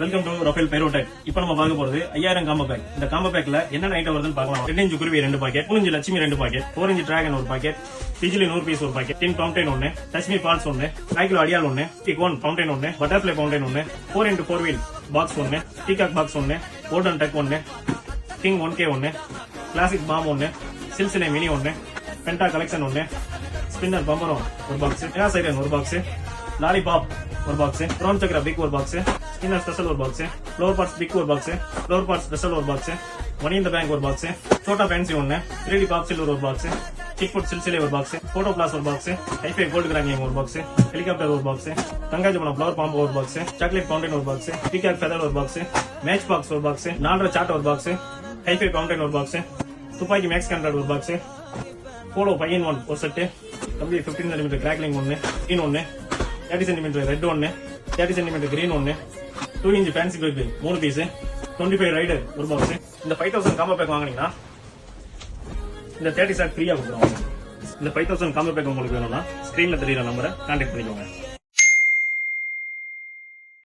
Welcome to Rafale பைரோடெக். இப்போ நம்ம பார்க்க போறது 5000 காம்போ பேக். இந்த காம்போ பேக்ல என்னென்ன ஐட்டம் வருதுன்னு பார்க்கலாம். 2 இன்ச் குருவி 2 packet, 3 inch Lakshmi 2 packet, 4 inch dragon 1 packet, டிஜிலி 100 piece 1 packet, tin fountain 1, Kashmir falls 1, 5 kilo அடியால் 1, டிகோன் fountain 1, butterfly fountain 1, 4x4 wheel box 1, peacock box 1, golden duck 1, king 1K 1, classic bomb 1, சில்சிலே மினி 1, பென்டா கலெக்ஷன் 1, ஸ்பின்னர் பம்பரம் 1 box, air siren 1 box, lollipop 1 box, brown சக்கரா big 1 box, spinner special 1 box, flower pots big 1 box, flower pots special 1 box, money இந்த bank 1 box, சோட்டா fancy 1, 3D pop silver 1 box, சிக் ஃபுட் சில்சிலே 1 box, photo flash 1 box, hi fi gold கிராங்கிங் 1 box, helicopter 1 box, தங்காஜபுரம் flower பாம்பு 1 box, chocolate fountain 1 box, peacock feather 1 box, match box 1 box, 4 shot 1 box, hi-fi fountain 1 box, துப்பாக்கி max கண்ட்ராட் 1 box, போலோ 5in1 ஒரு set, W 15 cm crackling 1, green 1, 30 cm red 1, 30 cm green 1, 2 inch fancy pack 3 piece, 25 rider 1 box. இந்த 5000 combo back வாங்குனீங்கன்னா இந்த 30 chat ஃப்ரீயா கொடுக்குறோம். இந்த 5000 காம்போ பேக் உங்களுக்கு வேணும்னா ஸ்கிரீன்ல தெரியுற நம்பரை கான்டாக்ட் பண்ணிக்கோங்க.